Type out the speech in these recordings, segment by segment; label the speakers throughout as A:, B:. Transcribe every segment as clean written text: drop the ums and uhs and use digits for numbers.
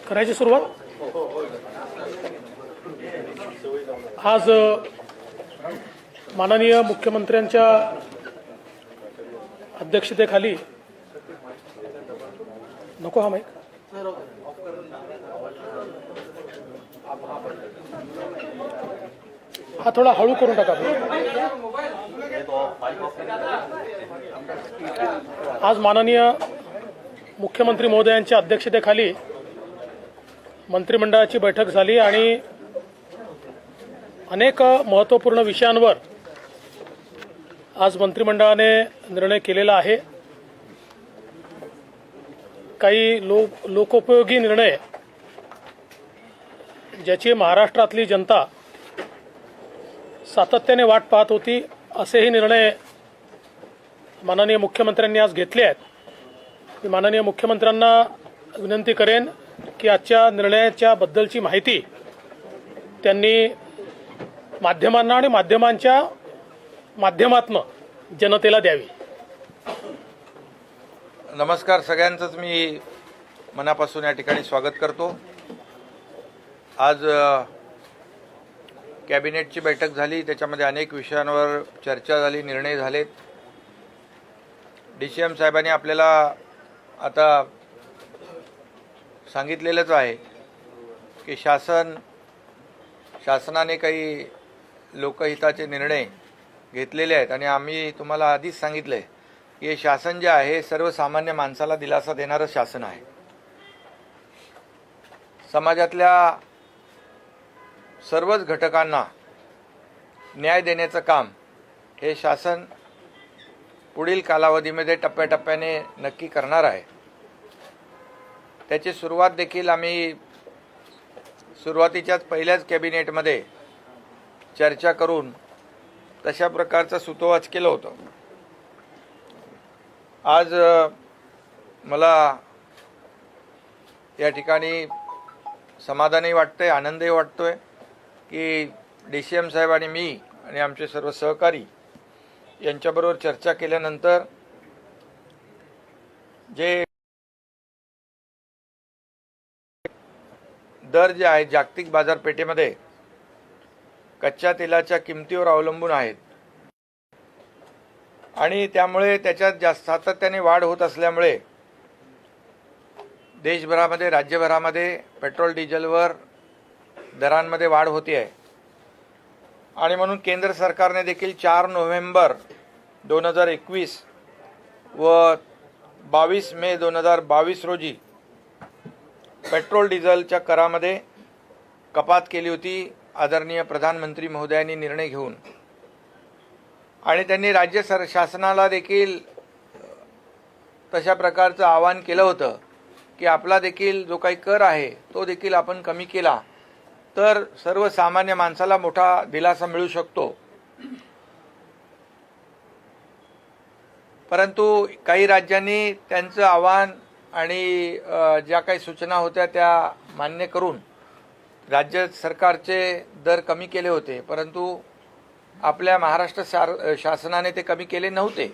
A: करायची सुरुवात। आज माननीय मुख्यमंत्र्यांच्या अध्यक्षतेखाली नको हा माईक हा थोडा हळू करून टाका। आज माननीय मुख्यमंत्री महोदयांच्या अध्यक्षतेखाली मंत्रिमंडळाची बैठक झाली आणि अनेक महत्त्वपूर्ण विषयांवर आज मंत्रिमंडळाने निर्णय केलेला आहे। काही लोकोपयोगी निर्णय ज्याची महाराष्ट्रातली जनता सातत्याने वाट पाहत होती, असेही निर्णय माननीय मुख्यमंत्र्यांनी आज घेतले आहेत। मी माननीय मुख्यमंत्र्यांना विनंती करेन की आजच्या निर्णयाच्या बद्दलची माहिती त्यांनी माध्यमांना आणि माध्यमांच्या माध्यमातून जनतेला द्यावी।
B: नमस्कार, सगळ्यांचंच मी मनापासून या ठिकाणी स्वागत करतो। आज कॅबिनेटची बैठक झाली, त्याच्यामध्ये अनेक विषयांवर चर्चा झाली, निर्णय झालेत। DCM साहेबांनी आपल्याला आता सांगितलेलंच आहे की शासनाने काही लोकहिताचे निर्णय घेतलेले आहेत आणि आम्ही तुम्हाला आधीच सांगितलंय की हे शासन जे आहे सर्वसामान्य माणसाला दिलासा देणारं शासन आहे। समाजातल्या सर्वच घटकांना न्याय देण्याचं काम हे शासन पुढील कालावधीमध्ये टप्प्याटप्प्याने नक्की करणार आहे। त्याची सुरुवात देखील आम्ही सुरुवातीच्याच पहिल्याच कॅबिनेटमध्ये चर्चा करून तशा प्रकारचं सुतोवाच केलं होतं। आज मला या ठिकाणी समाधानही वाटतंय, आनंदही वाटतोय की DCM साहेब आणि मी आणि आमचे सर्व सहकारी यांच्याबरोबर चर्चा केल्यानंतर जे दर जे आहे जागतिक बाजारपेठेमध्ये कच्च्या तेलाच्या किमतीवर अवलंबून आहेत आणि त्यामुळे त्याच्यात जास्त सातत्याने वाढ होत असल्यामुळे देशभरामध्ये राज्यभरामध्ये पेट्रोल डिझेलवर दरांमध्ये वाढ होती आहे आणि म्हणून केंद्र सरकारने देखील 4 नोव्हेंबर 2021 व 22 मे 2022 रोजी पेट्रोल डिझेलच्या करामध्ये कपात केली होती। आदरणीय प्रधानमंत्री महोदयांनी निर्णय घेऊन आणि त्यांनी राज्य शासनाला देखील तशा प्रकारचं आवाहन केलं होतं की आपला देखील जो काही कर आहे तो देखील आपण कमी केला तर सर्वसामान्य माणसाला मोठा दिलासा मिळू शकतो। परंतु काही राज्यांनी त्यांचं आवाहन आणि ज्या काही सूचना होत्या त्या मान्य करून राज्य सरकारचे दर कमी केले होते, परंतु आपल्या महाराष्ट्र शासनाने ते कमी केले नव्हते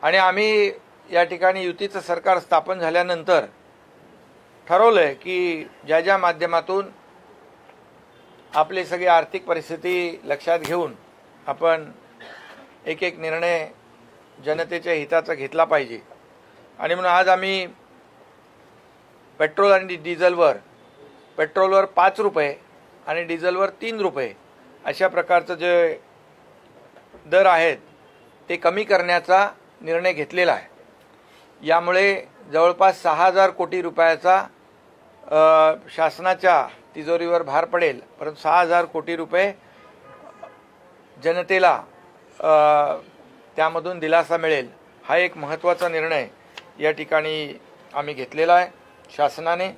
B: आणि आम्ही या ठिकाणी युतीचं सरकार स्थापन झाल्यानंतर ठरवलंय की ज्या माध्यमातून आपली सगळी आर्थिक परिस्थिती लक्षात घेऊन आपण एक निर्णय जनतेच्या हिताचा घेतला पाहिजे आणि म्हणून आज आम्ही पेट्रोल आणि डिझेलवर पेट्रोलवर 5 रुपये आणि डिझेलवर 3 रुपये अशा प्रकारचं जे दर आहेत ते कमी करण्याचा निर्णय घेतलेला आहे। यामुळे जवळपास 6,000 कोटी रुपयाचा शासनाच्या तिजोरीवर भार पडेल, परंतु 6,000 कोटी रुपये जनतेला त्यामधून दिलासा मिळेल। हा एक महत्त्वाचा निर्णय या ठिकाणी आम्ही घेतलेला आहे शासनाने।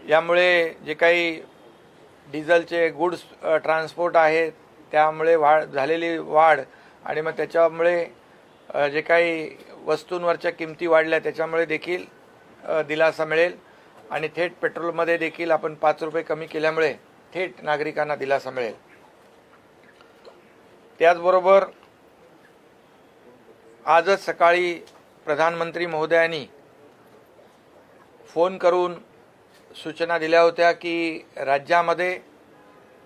B: यामुळे जे काही डिझेलचे गुड्स ट्रान्सपोर्ट आहे त्यामुळे झालेली वाढ आणि मग त्याच्यामुळे जे काही वस्तूंवरच्या किमती वाढल्या त्याच्यामुळे देखील दिलासा मिळेल आणि थेट पेट्रोलमध्ये देखील आपण 5 रुपये कमी केल्यामुळे थेट नागरिकांना दिलासा मिळेल। त्याचबरोबर आजच सकाळी प्रधानमंत्री महोदयांनी फोन करून सूचना दिल्या होत्या की राज्यामध्ये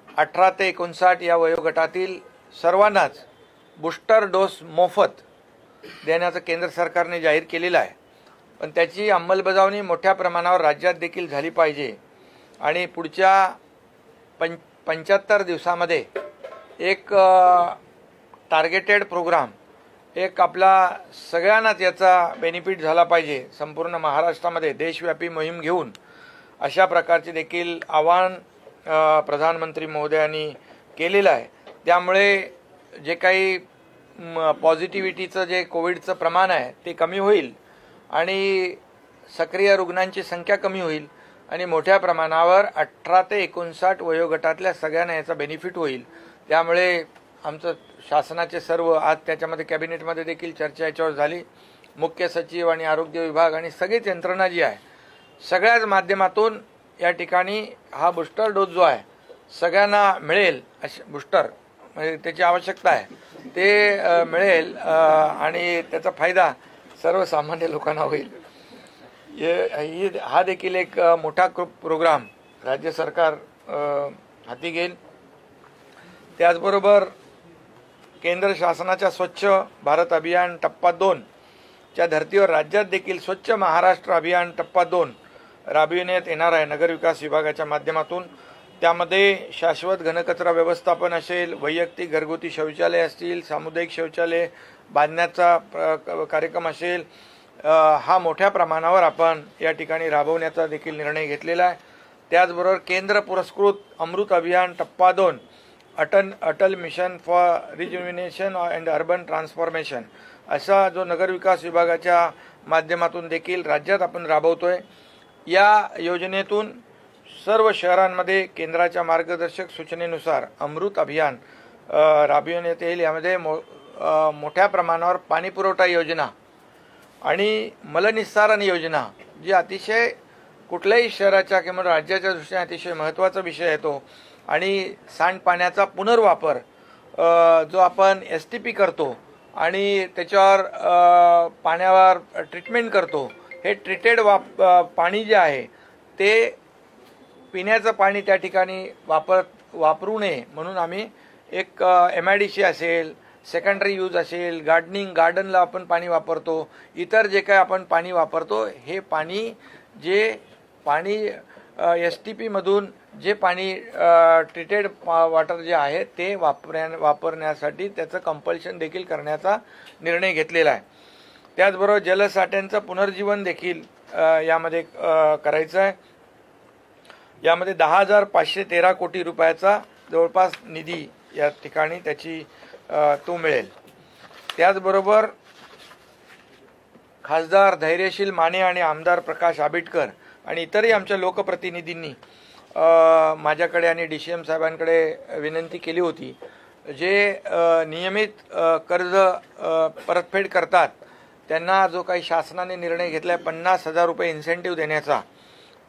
B: 18 ते 59 या वयोगटातील सर्वांनाच बूस्टर डोस मोफत देण्याचं केंद्र सरकारने जाहीर केलेलं आहे. पण त्याची अंमलबजावणी मोठ्या प्रमाणावर राज्यात देखील झाली पाहिजे आणि पुढच्या 75 दिवसामध्ये एक टार्गेटेड प्रोग्राम, एक आपला सगळ्यांनाच याचा बेनिफिट झाला पाहिजे, संपूर्ण महाराष्ट्रामध्ये देशव्यापी मोहीम घेऊन अशा प्रकारचे देखील आवाहन प्रधानमंत्री महोदयांनी केलेलं आहे. त्यामुळे जे काही पॉझिटिव्हिटीचं जे कोविडचं प्रमाण आहे ते कमी होईल आणि सक्रिय रुग्णांची संख्या कमी होईल आणि मोठ्या प्रमाणावर 18 ते 59 वयोगटातल्या सगळ्यांना याचा बेनिफिट होईल. त्यामुळे आमचं शासनाचे सर्व आज त्याच्यामध्ये कॅबिनेटमध्ये देखील चर्चा याच्यावर झाली. मुख्य सचिव आणि आरोग्य विभाग आणि सगळीच यंत्रणा जी आहे सगळ्याच माध्यमातून या ठिकाणी हा बूस्टर डोस जो आहे सगळ्यांना मिळेल, बूस्टर म्हणजे त्याची आवश्यकता आहे ते मिळेल आणि त्याचा फायदा सर्वसामान्य लोकांना होईल. हा देखील एक मोठा प्रोग्राम राज्य सरकार हाती घेईल. त्याचबरोबर केंद्र शासनाच्या स्वच्छ भारत अभियान टप्पा 2 च्या धर्तीवर राज्यात देखील स्वच्छ महाराष्ट्र अभियान टप्पा 2 राबविण्यात येणार आहे नगरविकास विभागाच्या माध्यमातून. त्यामध्ये शाश्वत घनकचरा व्यवस्थापन असेल, वैयक्तिक घरगुती शौचालय असतील, सामुदायिक शौचालय बांधण्याचा कार्यक्रम असेल, हा मोठ्या प्रमाणावर आपण या ठिकाणी राबवण्याचा देखील निर्णय घेतलेला आहे. त्याचबरोबर केंद्र पुरस्कृत अमृत अभियान टप्पा 2 Atal mission for rejuvenation and urban transformation असा जो नगरविकास विभागाच्या माध्यमातून देखील राज्यात आपण राबवतोय. या योजनेतून सर्व शहरांमध्ये केंद्राच्या मार्गदर्शक सूचनेनुसार अमृत अभियान राबविण्यात येईल. यामध्ये मोठ्या प्रमाणावर पाणीपुरवठा योजना आणि मलनिस्सारण योजना जी अतिशय कुठल्याही शहराच्या किंवा राज्याच्या दृष्टीने अतिशय महत्त्वाचा विषय येतो आणि सांडपाण्याचा पुनर्वापर जो आपण STP करतो आणि त्याच्यावर पाण्यावर ट्रीटमेंट करतो, हे ट्रीटेड पाणी जे आहे ते पिण्याचं पाणी त्या ठिकाणी वापरू नये म्हणून आम्ही एक MIDC असेल, सेकंडरी यूज असेल, गार्डनला आपण पाणी वापरतो, इतर जे काय आपण पाणी वापरतो हे पाणी STP मधून जे पाणी ट्रीटेड वॉटर जे आहे ते वापरण्यासाठी त्याचं कंपल्शन देखील करण्याचा निर्णय घेतलेला आहे. त्याचबरोबर जलसाठ्यांचं पुनर्जीवन देखील यामध्ये करायचं आहे. यामध्ये 10,513 कोटी रुपयाचा जवळपास निधी या ठिकाणी त्याची तो मिळेल. त्याचबरोबर खासदार धैर्यशील माने आणि आमदार प्रकाश आंबेडकर आणि इतरही आमच्या लोकप्रतिनिधींनी माझ्याकडे आणि DCM साहेबांकडे विनंती केली होती. जे नियमित कर्ज परतफेड करतात त्यांना जो काही शासनाने निर्णय घेतला आहे 50,000 रुपये इन्सेंटिव्ह देण्याचा,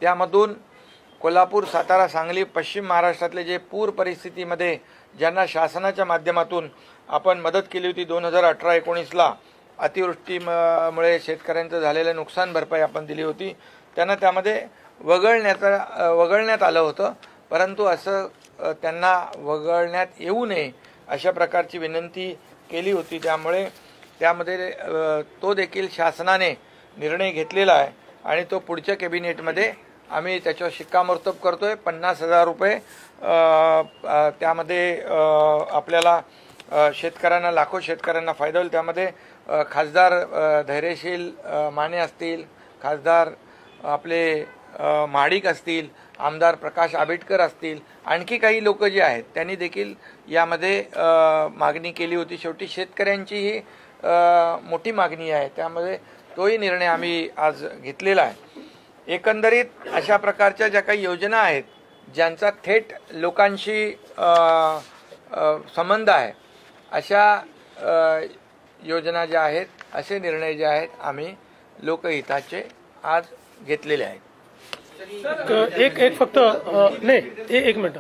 B: त्यामधून कोल्हापूर, सातारा, सांगली, पश्चिम महाराष्ट्रातले जे पूर परिस्थितीमध्ये ज्यांना शासनाच्या माध्यमातून आपण मदत केली होती 2018-19ला अतिवृष्टीमुळे शेतकऱ्यांचं झालेलं नुकसान भरपाई आपण दिली होती, त्यांना त्यामध्ये वगळण्यात आलं होतं. परंतु असं त्यांना वगळण्यात येऊ नये अशा प्रकारची विनंती केली होती. त्यामुळे त्यामध्ये तो देखील शासनाने निर्णय घेतलेला आहे आणि तो पुढच्या कॅबिनेटमध्ये आम्ही त्याच्यावर शिक्कामोर्तब करतोय. 50,000 रुपये त्यामध्ये आपल्याला शेतकऱ्यांना, लाखो शेतकऱ्यांना फायदा होईल. त्यामध्ये खासदार धैर्यशील माने असतील, खासदार आपले महाडिक असतील, आमदार प्रकाश आंबेडकर असतील, आणखी काही लोक जे आहेत त्यांनी देखील यामध्ये मागणी केली होती. शेवटी शेतकऱ्यांची ही मोठी मागणी आहे, त्यामध्ये तोही निर्णय आम्ही आज घेतलेला आहे. एकंदरीत अशा प्रकारच्या ज्या काही योजना आहेत ज्यांचा थेट लोकांशी संबंध आहे अशा योजना ज्या आहेत, असे निर्णय जे आहेत आम्ही लोकहिताचे आज घेतलेले आहेत.
A: एक फक्त नाही, एक मिनिट.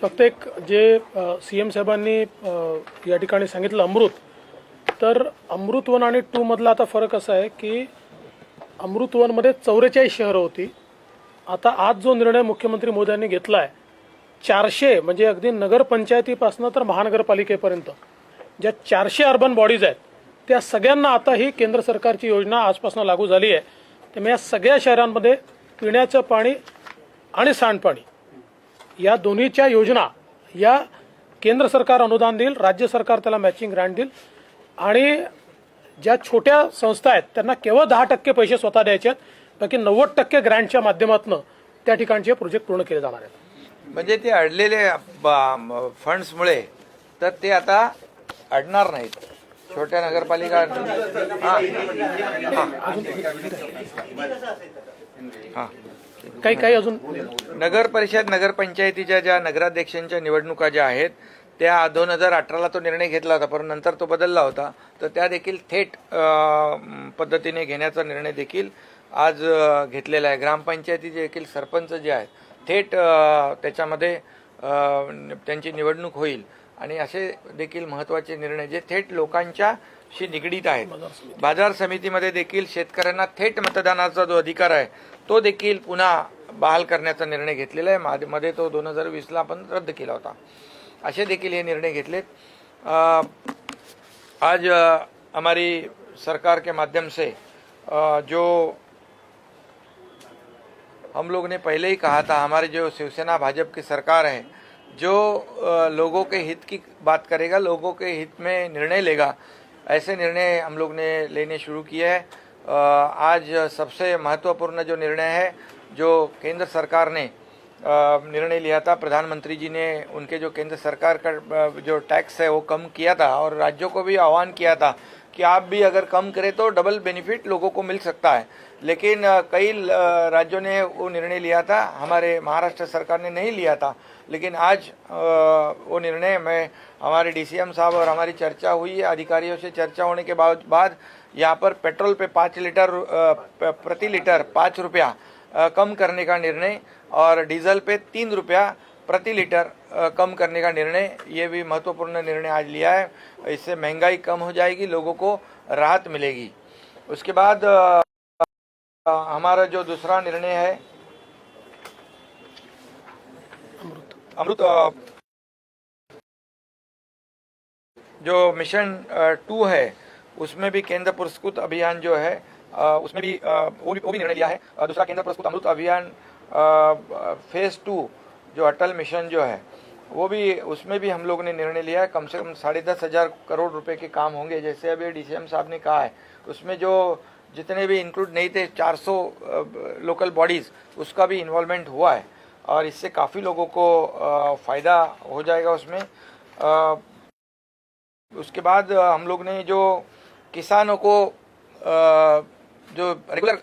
A: फक्त एक जे CM साहेबांनी या ठिकाणी सांगितलं अमृत, तर अमृत 1 आणि 2 मधला आता फरक असा आहे की अमृत 1 मध्ये 44 शहरं होती. आता आज जो निर्णय मुख्यमंत्री मोदयांनी घेतला आहे, 400 म्हणजे अगदी नगरपंचायतीपासून तर महानगरपालिकेपर्यंत ज्या 400 अर्बन बॉडीज आहेत त्या सगळ्यांना आता ही केंद्र सरकारची योजना आजपासून लागू झाली आहे. त्यामुळे या सगळ्या शहरांमध्ये पिण्याचं पाणी आणि सांडपाणी या दोन्हीच्या योजना या केंद्र सरकार अनुदान देईल, राज्य सरकार त्याला मॅचिंग ग्रँट देईल आणि ज्या छोट्या संस्था आहेत त्यांना केवळ 10% पैसे स्वतः द्यायचे आहेत, बाकी 90% ग्रँटच्या माध्यमातून त्या ठिकाणचे प्रोजेक्ट पूर्ण केले जाणार आहेत.
B: म्हणजे ते अडलेले फंड्समुळे तर ते आता अडणार नाहीत. छोट्या नगरपालिका
A: काही अजून
B: नगर परिषद नगरपंचायतीच्या ज्या नगराध्यक्षांच्या निवडणुका ज्या आहेत त्या 2018ला तो निर्णय घेतला होता, पण नंतर तो बदलला होता. तर त्या देखील थेट पद्धतीने घेण्याचा निर्णय देखील आज घेतलेला आहे. ग्रामपंचायतीचे देखील सरपंच जे आहेत थेट त्याच्यामध्ये त्यांची निवडणूक होईल आणि असे देखील महत्त्वाचे निर्णय जे थेट लोकांच्याशी निगडीत आहेत. बाजार समितीमध्ये देखील शेतकऱ्यांना थेट मतदानाचा जो अधिकार आहे तो देखील पुन्हा बहाल करण्याचा निर्णय घेतलेला आहे. मध्ये तो 2020ला आपण रद्द केला होता. असे देखील हे निर्णय घेतलेत. आज हमारी सरकार के माध्यम से जो हम लोग ने पहले ही कहा था, हमारी जो शिवसेना भाजपा की सरकार है जो लोगों के हित की बात करेगा, लोगों के हित में निर्णय लेगा, ऐसे निर्णय हम लोग ने लेने शुरू किए हैं. आज सबसे महत्वपूर्ण जो निर्णय है जो केंद्र सरकार ने निर्णय लिया था, प्रधानमंत्री जी ने उनके जो केंद्र सरकार का जो टैक्स है वो कम किया था और राज्यों को भी आह्वान किया था कि आप भी अगर कम करें तो डबल बेनिफिट लोगों को मिल सकता है. लेकिन कई राज्यों ने वो निर्णय लिया था, हमारे महाराष्ट्र सरकार ने नहीं लिया था. लेकिन आज वो निर्णय में हमारे DCM साहब और हमारी चर्चा हुई है, अधिकारियों से चर्चा होने के बाद यहाँ पर पेट्रोल पे 5 लीटर प्रति लीटर 5 रुपया कम करने का निर्णय और डीजल पे 3 रुपया प्रति लीटर कम करने का निर्णय, ये भी महत्वपूर्ण निर्णय आज लिया है. इससे महंगाई कम हो जाएगी, लोगों को राहत मिलेगी. उसके बाद हमारा जो दूसरा निर्णय है अमृत जो मिशन 2 है उसमें भी केंद्र पुरस्कृत अभियान जो है उसमें भी वो भी निर्णय लिया है. दूसरा केंद्र पुरस्कृत अमृत अभियान फेज 2 जो अटल मिशन जो है वो भी, उसमें भी हम लोग ने निर्णय लिया है. कम से कम 10,500 करोड़ रुपए के काम होंगे. जैसे अभी DCM साहब ने कहा है, उसमें जो जितने भी इंक्लूड नहीं थे 400 लोकल बॉडीज़, उसका भी इन्वॉल्वमेंट हुआ है और इससे काफ़ी लोगों को फ़ायदा हो जाएगा उसमें. उसके बाद हम लोग ने जो किसानों को जो रेगुलर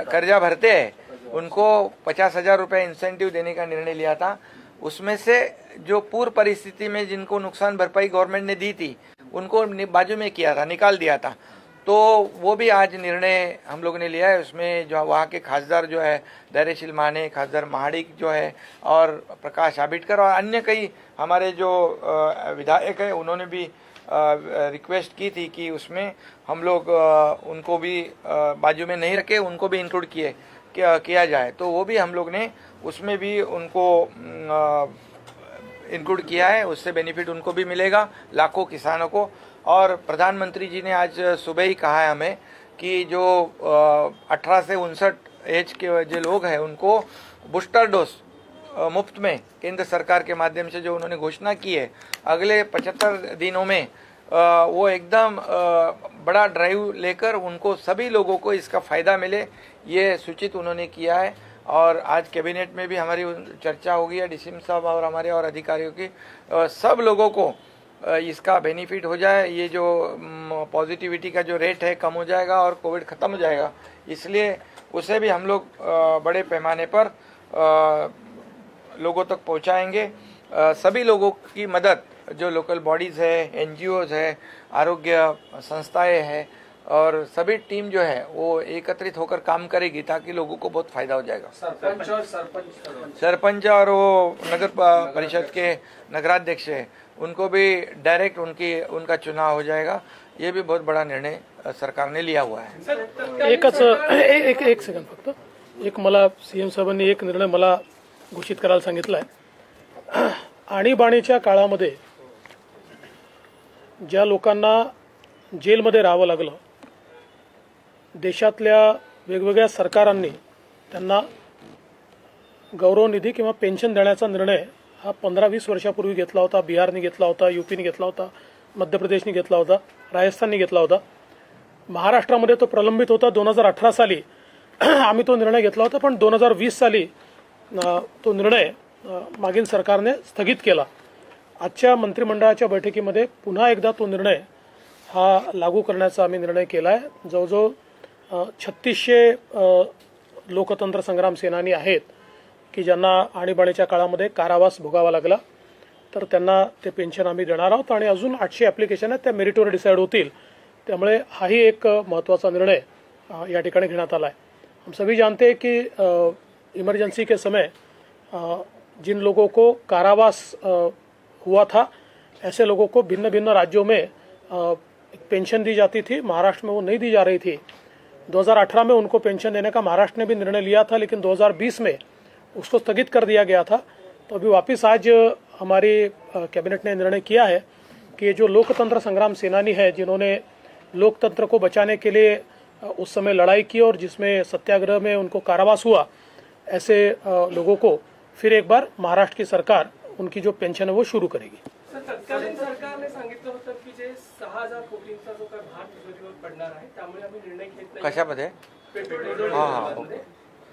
B: कर्जा भरते हैं उनको 50,000 रुपये इंसेंटिव देने का निर्णय लिया था. उसमें से जो पूर्व परिस्थिति में जिनको नुकसान भरपाई गवर्नमेंट ने दी थी उनको बाजू में किया था, निकाल दिया था. तो वो भी आज निर्णय हम लोग ने लिया है. उसमें जो वहाँ के खासदार जो है धैर्यशील माने, खासदार महाडिक जो है और प्रकाश आबिटकर और अन्य कई हमारे जो विधायक है उन्होंने भी रिक्वेस्ट की थी कि उसमें हम लोग उनको भी बाजू में नहीं रखे, उनको भी इंक्लूड किया जाए. तो वो भी हम लोग ने उसमें भी उनको इंक्लूड किया है. उससे बेनिफिट उनको भी मिलेगा, लाखों किसानों को. और प्रधानमंत्री जी ने आज सुबह ही कहा है हमें कि जो 18 से 59 एज के जो लोग हैं उनको बूस्टर डोज मुफ्त में केंद्र सरकार के माध्यम से जो उन्होंने घोषणा की है, अगले 75 दिनों में वो एकदम बड़ा ड्राइव लेकर उनको सभी लोगों को इसका फ़ायदा मिले, ये सूचित उन्होंने किया है. और आज कैबिनेट में भी हमारी चर्चा होगी है DCM साहब और हमारे और अधिकारियों की, सब लोगों को इसका बेनिफिट हो जाए. ये जो पॉजिटिविटी का जो रेट है कम हो जाएगा और कोविड ख़त्म हो जाएगा. इसलिए उसे भी हम लोग बड़े पैमाने पर लोगों तक पहुंचाएंगे. सभी लोगों की मदद, जो लोकल बॉडीज़ है, NGOs है, आरोग्य संस्थाएं हैं, और सभी टीम जो है वो एकत्रित होकर काम करेगी ताकि लोगों को बहुत फायदा हो जाएगा। सरपंच और वो नगर परिषद के नगराध्यक्ष है उनको भी डायरेक्ट उनका चुनाव हो जाएगा। ये भी बहुत बड़ा निर्णय सरकार ने लिया हुआ है।
A: एक सेकंड फक्त एक मला सीएम साहेबांनी एक निर्णय मला घोषित करायला सांगितला आहे। आणीबाणीच्या काळामध्ये ज्या लोकांना जेलमध्ये राहावं लागलं, देशातल्या वेगवेगळ्या सरकारांनी त्यांना गौरव निधी किंवा पेन्शन देण्याचा निर्णय हा 15-20 वर्षापूर्वी घेतला होता। बिहारने घेतला होता, यूपीने घेतला होता, मध्य प्रदेशने घेतला होता, राजस्थानने घेतला होता। महाराष्ट्रामध्ये तो प्रलंबित होता। 2018 साली आम्ही तो निर्णय घेतला होता, पण 2020 साली तो निर्णय मागील सरकारने स्थगित केला। आजच्या मंत्रिमंडळाच्या बैठकीमध्ये पुन्हा एकदा तो निर्णय हा लागू करण्याचा आम्ही निर्णय केला आहे। जवळजवळ 3600 लोकतंत्र संग्राम सेनानी आहेत की ज्यांना आणीबाणीच्या काळामध्ये कारावास भोगावा लागला, तर त्यांना ते पेन्शन आम्ही देणार आहोत आणि अजून 800 ॲप्लिकेशन आहेत त्या मेरिटवर डिसाईड होतील। त्यामुळे हाही एक महत्त्वाचा निर्णय या ठिकाणी घेण्यात आला है। हम सभी जानते हैं कि इमरजेंसी के समय जिन लोगों को कारावास हुआ था, ऐसे लोगों को भिन्न भिन्न राज्यों में पेंशन दी जाती थी। महाराष्ट्र में वो नहीं दी जा रही थी। 2018 में उनको पेंशन देने का महाराष्ट्र ने भी निर्णय लिया था, लेकिन 2020 में उसको स्थगित कर दिया गया था। तो अभी वापस आज हमारी कैबिनेट ने निर्णय किया है कि जो लोकतंत्र संग्राम सेनानी है, जिन्होंने लोकतंत्र को बचाने के लिए उस समय लड़ाई की और जिसमें सत्याग्रह में उनको कारावास हुआ, ऐसे लोगों को फिर एक बार महाराष्ट्र की सरकार उनकी जो पेंशन है वो शुरू करेगी।
C: तत्कालीन सरकारने सांगितलं होतं की जे 6000 कोटींचा जो काही भार तिजोरीवर पडणार आहे त्यामुळे आम्ही निर्णय घेत नाही।
B: कशामध्ये?
C: पेट्रोल डिझेल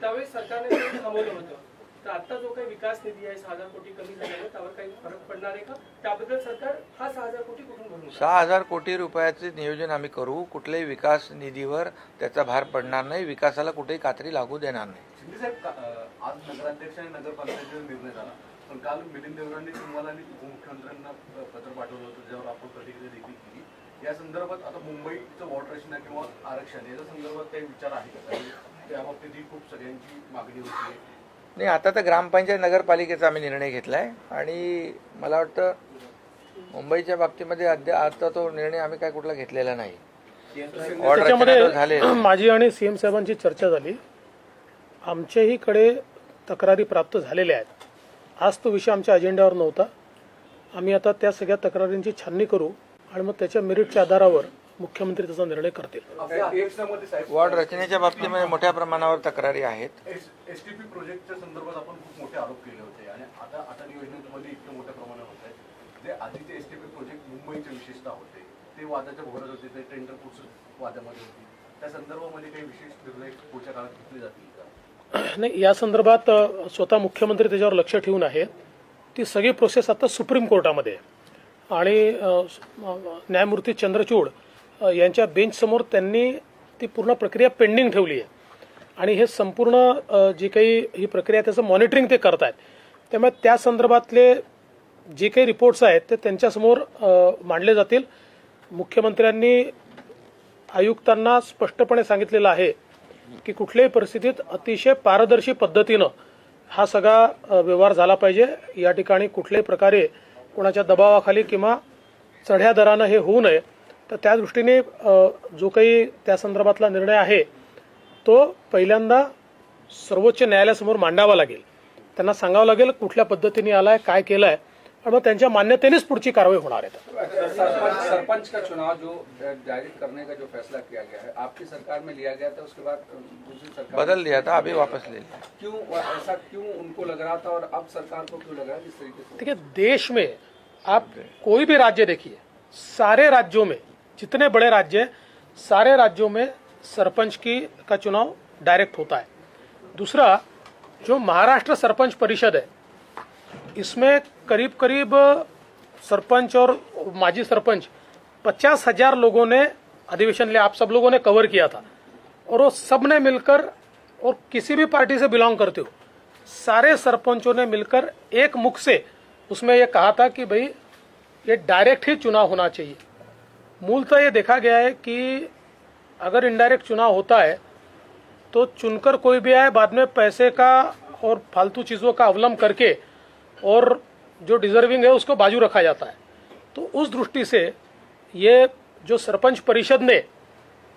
C: त्यावेळी सरकारने ते थांबवलं होतं। तर आता जो काही विकास निधी आहे 6000 कोटी कमी झाल्याने त्यावर काही फरक पडणार आहे का? त्याबद्दल सरकार हा 6000 कोटी कुठून भरून
B: 6000 कोटी रुपयाचे नियोजन आम्ही करू। कुठल्याही विकास निधीवर त्याचा भार पडणार नाही, विकासाला कुठेही कात्री लागू देणार नाही।
D: शिंदे साहेब, आज नगराध्यक्ष आणि नगरपालिकेचा निर्णय झाला, पण काल मिलिंद देवरांनी तुम्हाला आणि उपमुख्यमंत्र्यांना पत्र पाठवलं होतं ज्यावर आपण प्रतिक्रिया देखील केली। या संदर्भात आता मुंबईचं वॉटर रचना किंवा आरक्षण याच्या संदर्भात काही विचार आहे का? त्या बाबतीत ही खूप सगळ्यांची मागणी होती।
B: नाही, आता तर ग्रामपंचायत नगरपालिकेचा आम्ही निर्णय घेतलाय आणि मला वाटतं मुंबईच्या बाबतीमध्ये आता तो निर्णय आम्ही काय कुठला घेतलेला नाही।
A: त्याच्यामध्ये माझी आणि सीएम साहेबांची चर्चा झाली। आमच्याही कडे तक्रारी प्राप्त झालेल्या आहेत। आज तो विषय आमच्या अजेंड्यावर नव्हता। आम्ही आता त्या सगळ्या तक्रारींची छाननी करू आणि मग त्याच्या मेरिटच्या आधारावर मुख्यमंत्री त्याचा निर्णय करतील।
B: वॉर्ड रचनेच्या बाबतीमध्ये मोठ्या प्रमाणावर तक्रारी आहेत।
D: एसटीपी प्रोजेक्टच्या संदर्भात आपण खूप मोठे आरोप केले होते आणि आता अटल योजनेमध्ये इतक्या मोठ्या प्रमाणात होत आहे। जे आधीचे एसटीपी प्रोजेक्ट मुंबईचे विशेषतः होते ते वादाच्या भोवऱ्यात होते, ते टेंडर प्रोसेस वादामध्ये होती। त्या संदर्भामध्ये काही विशेष निर्णय पुढच्या काळात घेतले जातील का?
A: नाही, या संदर्भात स्वतः मुख्यमंत्री त्याच्यावर लक्ष ठेवून आहेत। ती सगळी प्रोसेस आता सुप्रीम कोर्टामध्ये आणि न्यायमूर्ती चंद्रचूड यांच्या बेंच समोर त्यांनी ती पूर्ण प्रक्रिया पेंडिंग ठेवली आहे आणि हे संपूर्ण जी काही ही प्रक्रिया त्याचं मॉनिटरिंग ते करत आहेत। त्यामुळे त्या संदर्भातले जे काही रिपोर्ट्स आहेत ते त्यांच्यासमोर मांडले जातील। मुख्यमंत्र्यांनी आयुक्तांना स्पष्टपणे सांगितलेलं आहे की कुठल्याही परिस्थितीत अतिशय पारदर्शी पद्धतीनं हा सगळा व्यवहार झाला पाहिजे। या ठिकाणी कुठल्याही प्रकारे कोणाच्या दबावाखाली किंवा चढ्या दरानं हे होऊ नये। तर त्या दृष्टीने जो काही त्या संदर्भातला निर्णय आहे तो पहिल्यांदा सर्वोच्च न्यायालयासमोर मांडावा लागेल। त्यांना सांगावं लागेल कुठल्या पद्धतीने आलाय, काय केलंय और मैं त्यांच्या मान्यतेनेच पुढची कारवाई होणार है।
E: सरपंच का चुनाव जो जारी करने का जो फैसला किया गया है, आपकी सरकार में लिया गया था, उसके बाद दूसरी सरकार
B: बदल दिया था, अभी वापस ले लिया।
E: क्यों ऐसा क्यों उनको लग रहा था और अब सरकार को क्यों लग रहा है इस तरीके से?
A: देखिए, देश में आप कोई भी राज्य देखिए, सारे राज्यों में जितने बड़े राज्य हैं, सारे राज्यों में सरपंच का चुनाव डायरेक्ट होता है। दूसरा, जो महाराष्ट्र सरपंच परिषद है, इसमें करीब करीब सरपंच और माजी सरपंच 50,000 लोगों ने अधिवेशन लिया। आप सब लोगों ने कवर किया था और वो सब ने मिलकर, और किसी भी पार्टी से बिलोंग करते हो, सारे सरपंचों ने मिलकर एक मुख से उसमें ये कहा था कि भाई ये डायरेक्ट ही चुनाव होना चाहिए। मूलतः ये देखा गया है कि अगर इनडायरेक्ट चुनाव होता है तो चुनकर कोई भी आए, बाद में पैसे का और फालतू चीज़ों का अवलंब करके और जो डिजर्विंग है उसको बाजू रखा जाता है। तो उस दृष्टि से ये जो सरपंच परिषद ने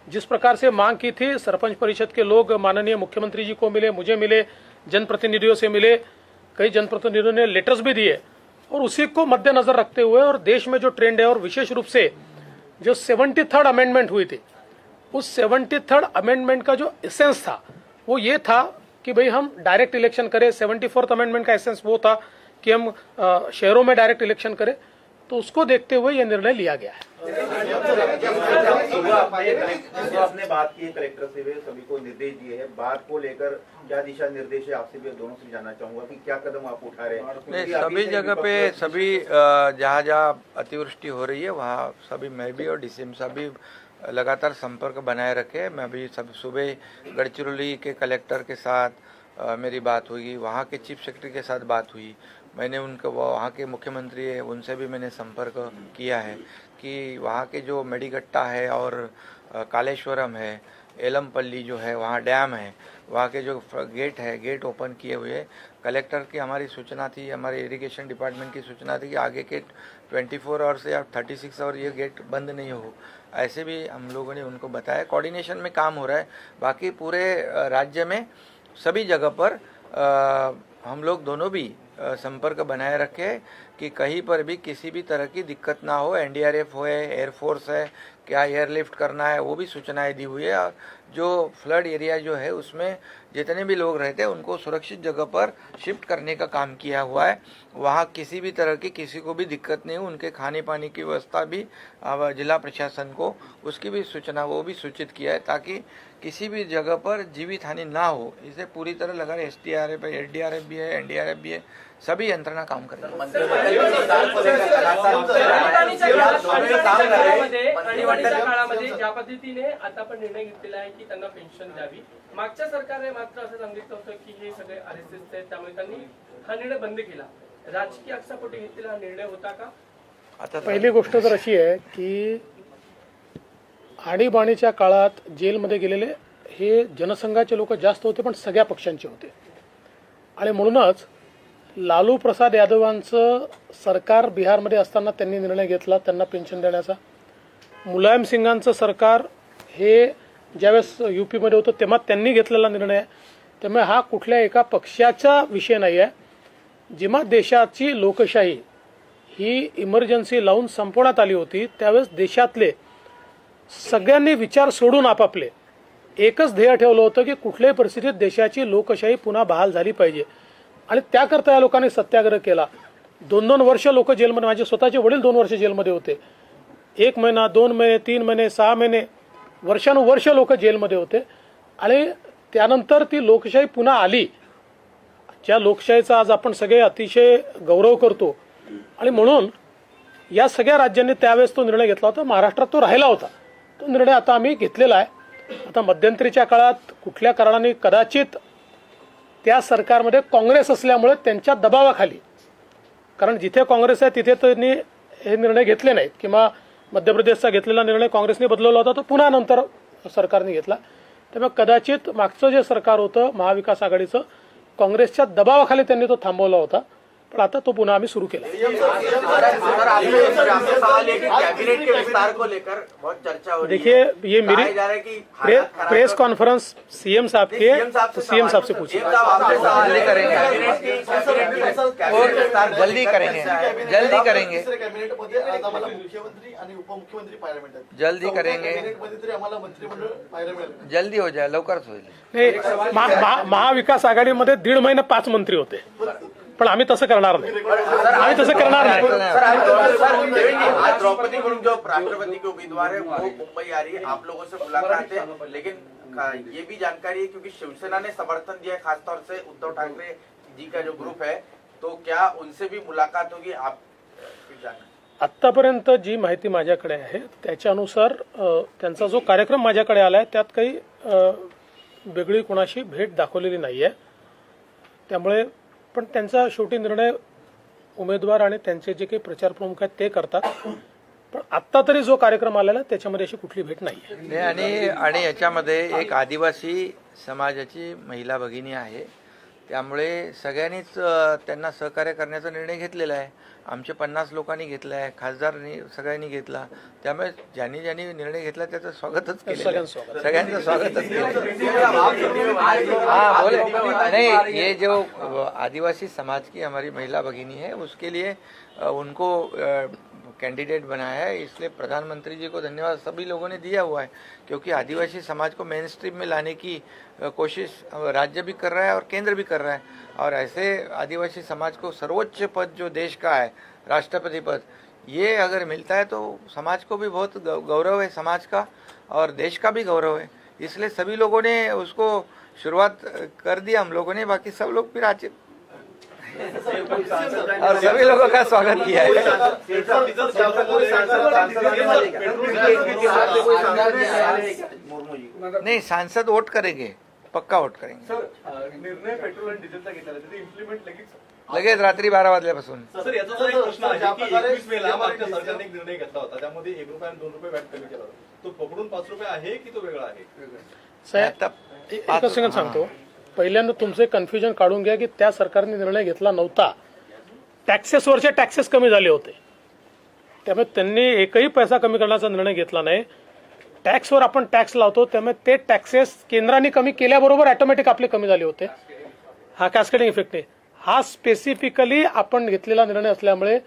A: जिस प्रकार से मांग की थी, सरपंच परिषद के लोग माननीय मुख्यमंत्री जी को मिले, मुझे मिले, जनप्रतिनिधियों से मिले, कई जनप्रतिनिधियों ने लेटर्स भी दिए, और उसी को मद्देनजर रखते हुए और देश में जो ट्रेंड है और विशेष रूप से जो 73rd अमेंडमेंट हुई थी, उस 73rd अमेंडमेंट का जो एसेंस था वो ये था कि भाई हम डायरेक्ट इलेक्शन करें। 74th अमेंडमेंट का एसेंस वो था कि हम शहरों में डायरेक्ट इलेक्शन करें। तो उसको देखते हुए ये निर्णय लिया गया है।
F: सुबह आपने बात की है कलेक्टर से, वे सभी को निर्देश दिए हैं, बात को लेकर क्या दिशा निर्देश है, आपसे भी दोनों से जानना चाहूंगा कि क्या कदम आप उठा रहे हैं।
B: नहीं, सभी जगह पे सभी जहाँ जहाँ अतिवृष्टि हो रही है वहाँ सभी मैं भी और डीसीएम साहब भी लगातार संपर्क बनाए रखे। मैं भी सब सुबह गढ़चिरौली के कलेक्टर के साथ मेरी बात हुई, वहाँ के चीफ सेक्रेटरी के साथ बात हुई। मैंने उनको वहाँ के मुख्यमंत्री है उनसे भी मैंने संपर्क किया है कि वहाँ के जो मेडिगट्टा है और कालेश्वरम है, एलमपल्ली जो है वहाँ डैम है, वहाँ के जो गेट है गेट ओपन किए हुए। कलेक्टर की हमारी सूचना थी, हमारे इरिगेशन डिपार्टमेंट की सूचना थी कि आगे के 24 आवर्स या 36 आवर ये गेट बंद नहीं हो, ऐसे भी हम लोगों ने उनको बताया। कोऑर्डिनेशन में काम हो रहा है। बाकी पूरे राज्य में सभी जगह पर हम लोग दोनों भी संपर्क बनाए रखे कि कहीं पर भी किसी भी तरह की दिक्कत ना हो। एनडीआरएफ हो, एयरफोर्स है, क्या एयरलिफ्ट करना है वो भी सूचनाएं दी हुई है। और जो फ्लड एरिया जो है उसमें जितने भी लोग रहते हैं उनको सुरक्षित जगह पर शिफ्ट करने का काम किया हुआ है। वहाँ किसी भी तरह की किसी को भी दिक्कत नहीं हो, उनके खाने पानी की व्यवस्था भी जिला प्रशासन को उसकी भी सूचना वो भी सूचित किया है ताकि किसी भी जगह पर जीवित हानि ना हो। इसे पूरी तरह लगा एसडीआरएफ है, एसडीआरएफ भी है, एनडीआरएफ भी है, सभी यंत्रणा काम करेंगे।
C: आणीबाणीच्या काळामध्ये ज्या पद्धतीने आता पण निर्णय घेतलेला आहे की त्यांना पेन्शन द्यावी, मागच्या सरकारने मात्र असं सांगितलं होतं की हे सगळे आरएसएस आहेत त्यामुळे त्यांनी हा निर्णय बंद केला। राजकीय आक्षेपोटी घेतलेला हा निर्णय होता का?
B: आता
A: पहिली गोष्ट तर अशी आहे की आणीबाणीच्या काळात जेलमध्ये गेलेले हे जनसंघाचे लोक जास्त होते, पण सगळ्या पक्षांचे होते। आणि म्हणूनच लालू प्रसाद यादवांचं सरकार बिहारमध्ये असताना त्यांनी निर्णय घेतला त्यांना पेन्शन देण्याचा। मुलायम सिंगांचं सरकार हे ज्यावेळेस यूपीमध्ये होतं तेव्हा त्यांनी घेतलेला निर्णय आहे। त्यामुळे हा कुठल्या एका पक्षाचा विषय नाही आहे। जेव्हा देशाची लोकशाही ही इमर्जन्सी लावून संपवण्यात आली होती त्यावेळेस देशातले सगळ्यांनी विचार सोडून आपापले एकच ध्येय ठेवलं होतं की कुठल्याही परिस्थितीत देशाची लोकशाही पुन्हा बहाल झाली पाहिजे। आणि त्याकरता या लोकांनी सत्याग्रह केला। 2-2 वर्ष लोक जेलमध्ये, माझे स्वतःचे वडील 2 वर्ष जेलमध्ये होते। 1 महिना, 2 महिने, 3 महिने, 6 महिने, वर्षानुवर्ष लोक जेलमध्ये होते। आणि त्यानंतर ती लोकशाही पुन्हा आली, ज्या लोकशाहीचा आज आपण सगळे अतिशय गौरव करतो। आणि म्हणून या सगळ्या राज्यांनी त्यावेळेस तो निर्णय घेतला होता। महाराष्ट्रात तो राहिला होता, तो निर्णय आता आम्ही घेतलेला आहे। आता मध्यंतरीच्या काळात कुठल्या कारणाने कदाचित त्या सरकारमध्ये काँग्रेस असल्यामुळे त्यांच्या दबावाखाली, कारण जिथे काँग्रेस आहे तिथे त्यांनी हे निर्णय घेतले नाहीत किंवा मध्य प्रदेशचा घेतलेला निर्णय काँग्रेसने बदलवला होता तो पुन्हा नंतर सरकारने घेतला। त्यामुळे कदाचित मागचं जे सरकार होतं महाविकास आघाडीचं काँग्रेसच्या दबावाखाली त्यांनी तो थांबवला होता, पण आता तो पुन्हा आम्ही सुरू केला। देखिए ये मेरी प्रेस कॉन्फ्रेंस सीएम साहब के, तो सीएम साहब से पूछिए।
B: जल्दी करेंगे और जल्दी करेंगे, जल्दी करेंगे,
G: मुख्यमंत्री आणि उपमुख्यमंत्री पाहायला मिळतात।
B: जल्दी करेंगे,
G: कधीतरी आम्हाला मंत्रिमंडळ पाहायला मिळालं।
B: जल्दी हो जाए, लवकरच होईल।
A: नाही, महाविकास आघाडीमध्ये 1.5 महिने 5 मंत्री होते, पण आम्ही तसं करणार नाही, आम्ही तसं करणार नाही।
F: आज द्रौपदी मुर्मू जो राष्ट्रपति के उम्मीदवार है वो मुंबई आ रही है, आप लोगों से मुलाकात है, लेकिन ये भी जानकारी है क्योंकि शिवसेना ने समर्थन दिया है खासतौर से उद्धव ठाकरे जी का जो ग्रुप है, तो क्या उनसे भी मुलाकात होगी? आप
A: आत्तापर्यंत जी माहिती माझ्याकडे आहे त्याच्यानुसार त्यांचा जो कार्यक्रम माझ्याकडे आलाय त्यात काही वेगळी कोणाशी भेट दाखवलेली नाहीये। त्यामुळे पण त्यांचा शेवटी निर्णय उमेदवार आणि त्यांचे जे काही प्रचार प्रमुख आहेत ते करतात। पण आत्ता तरी जो कार्यक्रम आलेला आहे, त्याच्यामध्ये अशी कुठली भेट नाही आहे.
B: नाही, आणि याच्यामध्ये एक आदिवासी समाजाची महिला भगिनी आहे, त्यामुळे सगळ्यांनीच त्यांना सहकार्य करण्याचा निर्णय घेतलेला आहे. आमचे 50 लोकांनी घेतला आहे, खासदारांनी सगळ्यांनी घेतला, त्यामुळे ज्यांनी ज्यांनी निर्णय घेतला त्याचं स्वागतच केलं, सगळ्यांचं स्वागतच केलं. हाँ बोले नहीं, ये जो आदिवासी समाज की हमारी महिला भगिनी है उसके लिए उनको कैंडिडेट बनाया है, इसलिए प्रधानमंत्री जी को धन्यवाद सभी लोगों ने दिया हुआ है, क्योंकि आदिवासी समाज को मेन स्ट्रीम में लाने की कोशिश राज्य भी कर रहा है और केंद्र भी कर रहा है. और ऐसे आदिवासी समाज को सर्वोच्च पद जो देश का है, राष्ट्रपति पद, ये अगर मिलता है तो समाज को भी बहुत गौरव है, समाज का और देश का भी गौरव है. इसलिए सभी लोगों ने उसको शुरुआत कर दिया, हम लोगों ने, बाकी सब लोग फिर आज और सभी लोगों का स्वागत किया है. नहीं, सांसद वोट करेंगे, पक्का वोट करेंगे.
D: सर, निर्णय पेट्रोल आणि डिझेलचा घेतला त्याचे इम्प्लिमेंट
B: लगेच रात्री 12 वाजल्यापासून.
H: सर, याचा एक प्रश्न आहे की 21 मेला मागच्या सरकारने एक निर्णय घेतला होता, त्यामध्ये 1 रुपया आणि 2 रुपये व्हॅट कमी केला होता. तो पकडून 5 रुपये आहे की तो वेगळा आहे?
A: साहेब, एकच सेकंद सांगतो. पहिल्यांदा तुमचे कन्फ्युजन काढून घ्या की त्या सरकारने निर्णय घेतला नव्हता. टॅक्सेसवरचे टॅक्सेस कमी झाले होते, त्यामुळे त्यांनी एकही पैसा कमी करण्याचा निर्णय घेतला नाही. टॅक्सवर आपण टॅक्स लावतो, त्यामुळे ते टॅक्सेस केंद्राने कमी केल्याबरोबर ऑटोमॅटिक आपले कमी झाले होते. हा कॅस्केडिंग इफेक्ट आहे. हा स्पेसिफिकली आपण घेतलेला निर्णय असल्यामुळे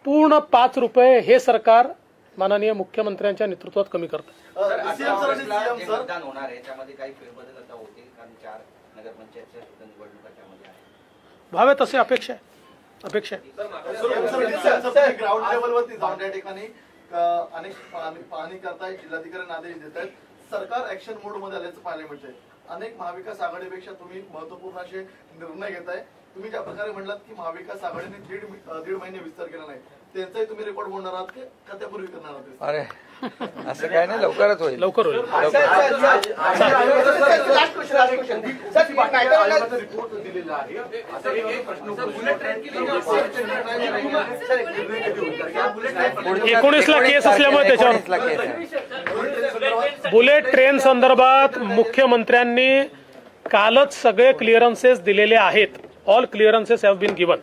A: पूर्ण 5 रुपये हे सरकार माननीय मुख्यमंत्र्यांच्या नेतृत्वात कमी करतं.
F: मतदान होणार आहे, त्यामध्ये काही फेरबदल आता होतील, कारण 4 नगरपंचायतच्या निवडणुका त्यामध्ये आहे.
A: व्हावे तसे अपेक्षा आहे.
G: ग्राउंड लेवलवरती जाऊन त्या ठिकाणी अनेक पाहणी करतायत, जिल्हाधिकाऱ्यांना आदेश देत आहेत. सरकार ऍक्शन मोड मध्ये आल्याचं पाहायला मिळतंय. अनेक महाविकास आघाडीपेक्षा तुम्ही महत्वपूर्ण असे निर्णय घेताय. तुम्ही ज्या प्रकारे म्हणलात की महाविकास आघाडीने दीड महिने विस्तार केला नाही, त्यांचाही तुम्ही रेकॉर्ड बोलणार आहात का त्यापूर्वी करणार आहात?
B: अरे असं काय नाही, लवकरच होईल.
A: लवकर होईल.
D: रिपोर्ट दिलेला आहे. आता एक प्रश्न
A: 19ला केस असल्यामुळे त्याच्यावर
B: 19ला केस आहे.
A: बुलेट ट्रेन संदर्भात मुख्यमंत्र्यांनी कालच सगळे क्लिअरन्सेस दिलेले आहेत. All clearances have been given.